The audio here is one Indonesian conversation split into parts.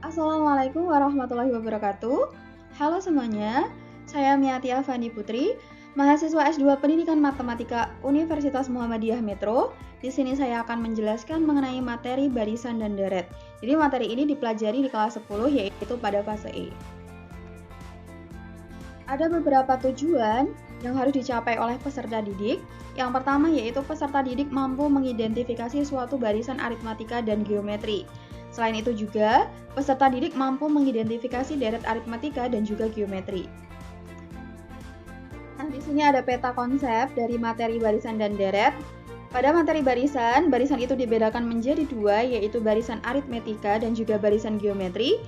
Assalamualaikum warahmatullahi wabarakatuh. Halo semuanya, saya Miati Afandi Putri, mahasiswa S2 Pendidikan Matematika Universitas Muhammadiyah Metro. Di sini saya akan menjelaskan mengenai materi barisan dan deret. Jadi materi ini dipelajari di kelas 10 yaitu pada fase E. Ada beberapa tujuan yang harus dicapai oleh peserta didik. Yang pertama yaitu peserta didik mampu mengidentifikasi suatu barisan aritmatika dan geometri. Selain itu juga, peserta didik mampu mengidentifikasi deret aritmatika dan juga geometri. Nah, di sini ada peta konsep dari materi barisan dan deret. Pada materi barisan itu dibedakan menjadi dua, yaitu barisan aritmetika dan juga barisan geometri.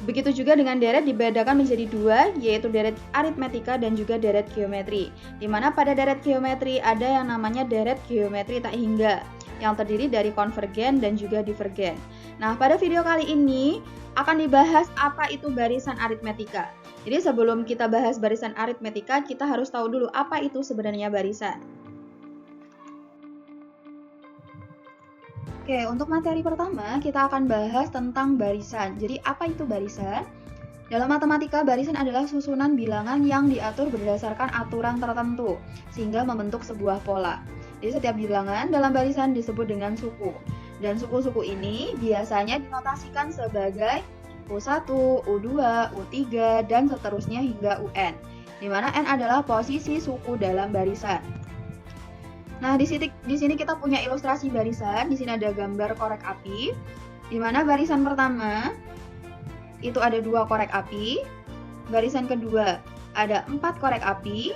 Begitu juga dengan deret dibedakan menjadi dua, yaitu deret aritmetika dan juga deret geometri. Di mana pada deret geometri ada yang namanya deret geometri tak hingga, yang terdiri dari konvergen dan juga divergen. Nah, pada video kali ini akan dibahas apa itu barisan aritmetika. Jadi sebelum kita bahas barisan aritmetika, kita harus tahu dulu apa itu sebenarnya barisan. Oke, untuk materi pertama kita akan bahas tentang barisan. Jadi apa itu barisan? Dalam matematika, barisan adalah susunan bilangan yang diatur berdasarkan aturan tertentu, sehingga membentuk sebuah pola. Jadi setiap bilangan dalam barisan disebut dengan suku. Dan suku-suku ini biasanya dinotasikan sebagai U1, U2, U3, dan seterusnya hingga UN, di mana N adalah posisi suku dalam barisan. Nah, di sini kita punya ilustrasi barisan. Di sini ada gambar korek api, di mana barisan pertama itu ada 2 korek api, barisan kedua ada 4 korek api,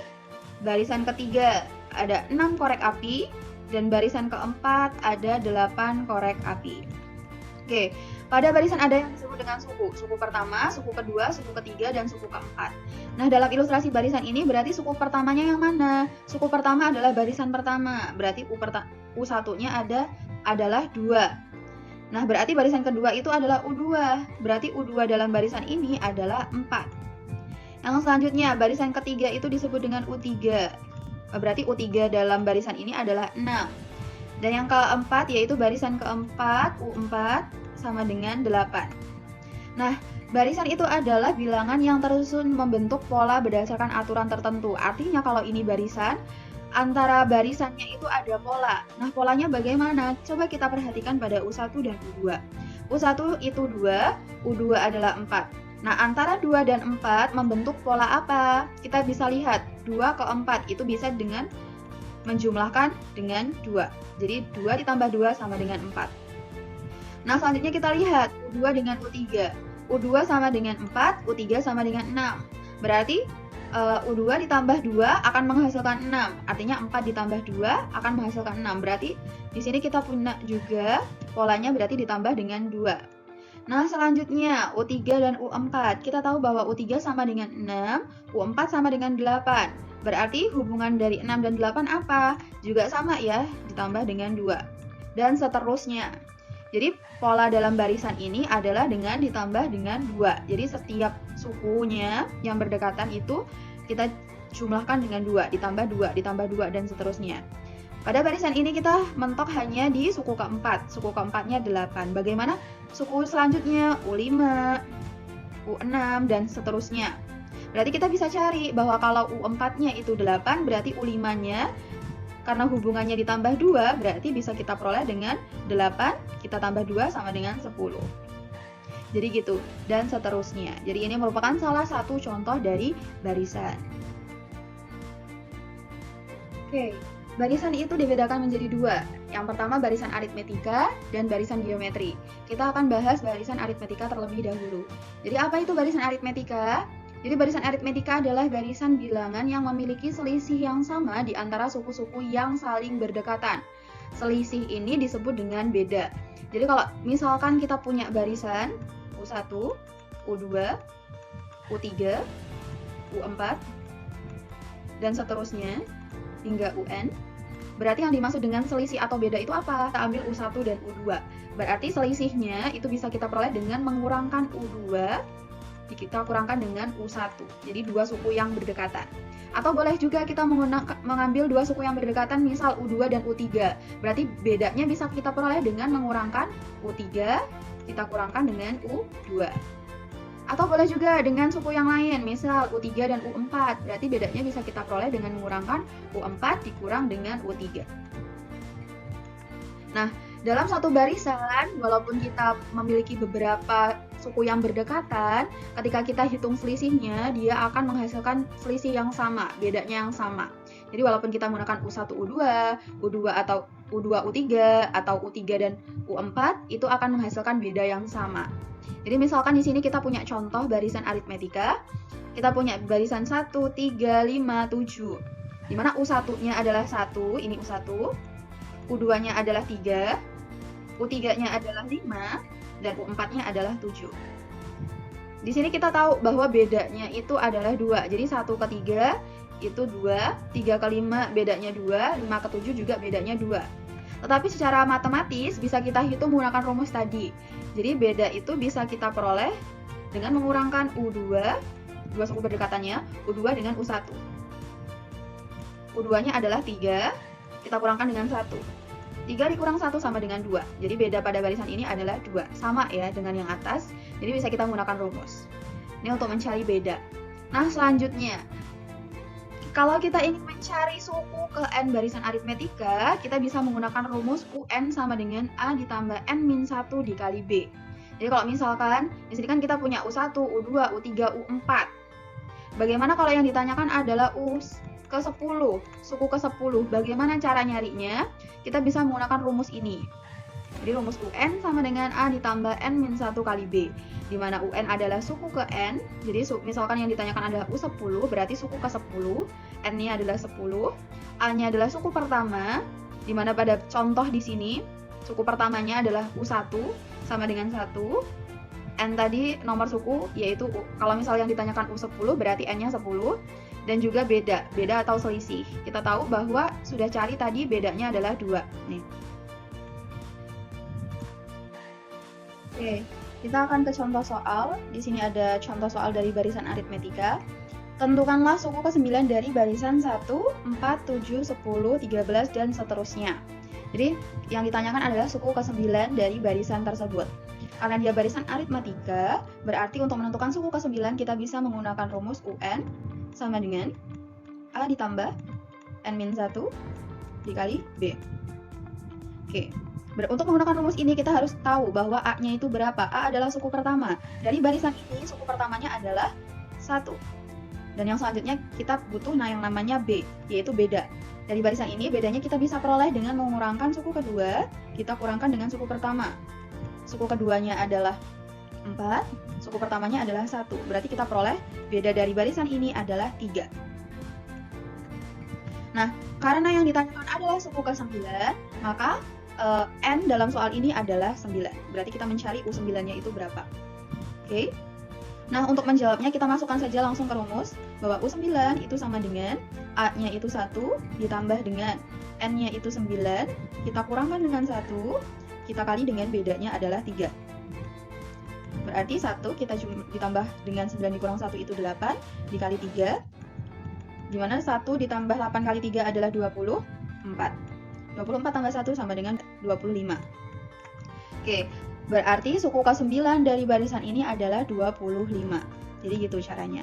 barisan ketiga ada 6 korek api, dan barisan keempat ada 8 korek api. Oke, pada barisan ada yang disebut dengan suku. Suku pertama, suku kedua, suku ketiga, dan suku keempat. Nah, dalam ilustrasi barisan ini berarti suku pertamanya yang mana? Suku pertama adalah barisan pertama. Berarti U1-nya adalah 2. Nah, berarti barisan kedua itu adalah U2. Berarti U2 dalam barisan ini adalah 4. Yang selanjutnya, barisan ketiga itu disebut dengan U3. Berarti U3 dalam barisan ini adalah 6. Dan yang keempat yaitu barisan keempat, U4 sama dengan 8. Nah, barisan itu adalah bilangan yang tersusun membentuk pola berdasarkan aturan tertentu. Artinya kalau ini barisan, antara barisannya itu ada pola. Nah, polanya bagaimana? Coba kita perhatikan pada U1 dan U2. U1 itu 2, U2 adalah 4. Nah, antara 2 dan 4 membentuk pola apa? Kita bisa lihat 2 ke 4 itu bisa dengan menjumlahkan dengan 2. Jadi 2 ditambah 2 sama dengan 4. Nah, selanjutnya kita lihat U2 dengan U3. U2 sama dengan 4, U3 sama dengan 6. Berarti U2 ditambah 2 akan menghasilkan 6. Artinya 4 ditambah 2 akan menghasilkan 6. Berarti di sini kita punya juga polanya berarti ditambah dengan 2. Nah, selanjutnya U3 dan U4. Kita tahu bahwa U3 sama dengan 6, U4 sama dengan 8. Berarti hubungan dari 6 dan 8 apa? Juga sama ya, ditambah dengan 2. Dan seterusnya. Jadi pola dalam barisan ini adalah dengan ditambah dengan 2. Jadi setiap sukunya yang berdekatan itu kita jumlahkan dengan 2, ditambah 2, ditambah 2, dan seterusnya. Pada barisan ini kita mentok hanya di suku keempat. Suku keempatnya 8. Bagaimana suku selanjutnya? U5, U6, dan seterusnya. Berarti kita bisa cari bahwa kalau U4-nya itu 8, berarti U5-nya karena hubungannya ditambah 2, berarti bisa kita peroleh dengan 8, kita tambah 2 sama dengan 10. Jadi gitu, dan seterusnya. Jadi ini merupakan salah satu contoh dari barisan. Oke, barisan itu dibedakan menjadi 2. Yang pertama barisan aritmetika dan barisan geometri. Kita akan bahas barisan aritmetika terlebih dahulu. Jadi apa itu barisan aritmetika? Jadi barisan aritmetika adalah barisan bilangan yang memiliki selisih yang sama di antara suku-suku yang saling berdekatan. Selisih ini disebut dengan beda. Jadi kalau misalkan kita punya barisan U1, U2, U3, U4, dan seterusnya hingga UN, berarti yang dimaksud dengan selisih atau beda itu apa? Kita ambil U1 dan U2. Berarti selisihnya itu bisa kita peroleh dengan mengurangkan U2, kita kurangkan dengan U1. Jadi 2 suku yang berdekatan. Atau boleh juga kita mengambil 2 suku yang berdekatan, misal U2 dan U3. Berarti bedanya bisa kita peroleh dengan mengurangkan U3 kita kurangkan dengan U2. Atau boleh juga dengan suku yang lain, misal U3 dan U4. Berarti bedanya bisa kita peroleh dengan mengurangkan U4 dikurang dengan U3. Nah, dalam satu barisan, walaupun kita memiliki beberapa suku yang berdekatan, ketika kita hitung selisihnya, dia akan menghasilkan selisih yang sama, bedanya yang sama. Jadi walaupun kita menggunakan U1, U2, U2 atau U2, U3, atau U3 dan U4, itu akan menghasilkan beda yang sama. Jadi misalkan di sini kita punya contoh barisan aritmetika. Kita punya barisan 1, 3, 5, 7. Di mana U1-nya adalah 1, ini U1. U2-nya adalah 3. U3-nya adalah 5 dan U4-nya adalah 7. Di sini kita tahu bahwa bedanya itu adalah 2. Jadi 1 ke 3 itu 2, 3 ke 5 bedanya 2, 5 ke 7 juga bedanya 2. Tetapi secara matematis bisa kita hitung menggunakan rumus tadi. Jadi beda itu bisa kita peroleh dengan mengurangkan U2, dua suku berdekatannya, U2 dengan U1. U2-nya adalah 3, kita kurangkan dengan 1. 3 dikurang 1 sama dengan 2. Jadi beda pada barisan ini adalah 2. Sama ya dengan yang atas. Jadi bisa kita menggunakan rumus. Ini untuk mencari beda. Nah, selanjutnya, kalau kita ingin mencari suku ke N barisan aritmetika, kita bisa menggunakan rumus UN sama dengan A ditambah N-1 dikali B. Jadi kalau misalkan, di sini kan kita punya U1, U2, U3, U4. Bagaimana kalau yang ditanyakan adalah U ke-10, suku ke-10. Bagaimana cara nyarinya? Kita bisa menggunakan rumus ini. Jadi rumus UN sama dengan A ditambah N-1 kali B. Di mana UN adalah suku ke N, jadi misalkan yang ditanyakan adalah U10, berarti suku ke-10, N-nya adalah 10, A-nya adalah suku pertama, di mana pada contoh di sini, suku pertamanya adalah U1 sama dengan 1, N tadi nomor suku, yaitu kalau misal yang ditanyakan U10, berarti N-nya 10, dan juga beda atau selisih. Kita tahu bahwa sudah cari tadi bedanya adalah 2. Nih. Oke. Kita akan ke contoh soal. Di sini ada contoh soal dari barisan aritmetika. Tentukanlah suku ke-9 dari barisan 1, 4, 7, 10, 13, dan seterusnya. Jadi, yang ditanyakan adalah suku ke-9 dari barisan tersebut. Karena dia barisan aritmetika, berarti untuk menentukan suku ke-9 kita bisa menggunakan rumus UN sama dengan A ditambah N-1 dikali B. Oke. Untuk menggunakan rumus ini kita harus tahu bahwa A-nya itu berapa. A adalah suku pertama. Dari barisan ini suku pertamanya adalah 1. Dan yang selanjutnya kita butuh yang namanya B, yaitu beda. Dari barisan ini bedanya kita bisa peroleh dengan mengurangkan suku kedua, kita kurangkan dengan suku pertama. Suku keduanya adalah 4, suku pertamanya adalah 1. Berarti kita peroleh beda dari barisan ini adalah 3. Nah, karena yang ditanyakan adalah suku ke-9, maka N dalam soal ini adalah 9. Berarti kita mencari U9-nya itu berapa. Oke. Nah, untuk menjawabnya kita masukkan saja langsung ke rumus bahwa U9 itu sama dengan A-nya itu 1 ditambah dengan N-nya itu 9, kita kurangkan dengan 1, kita kali dengan bedanya adalah 3. Berarti 1 kita ditambah dengan 9 dikurang 1 itu 8 dikali 3. Dimana 1 ditambah 8 kali 3 adalah 24. 24 tambah 1 sama dengan 25. Oke, berarti suku ke-9 dari barisan ini adalah 25. Jadi gitu caranya.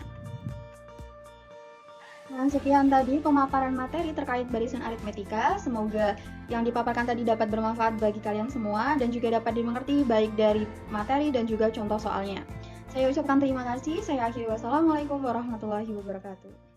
Nah, sekian tadi pemaparan materi terkait barisan aritmetika. Semoga yang dipaparkan tadi dapat bermanfaat bagi kalian semua dan juga dapat dimengerti baik dari materi dan juga contoh soalnya. Saya ucapkan terima kasih. Saya akhiri wassalamualaikum warahmatullahi wabarakatuh.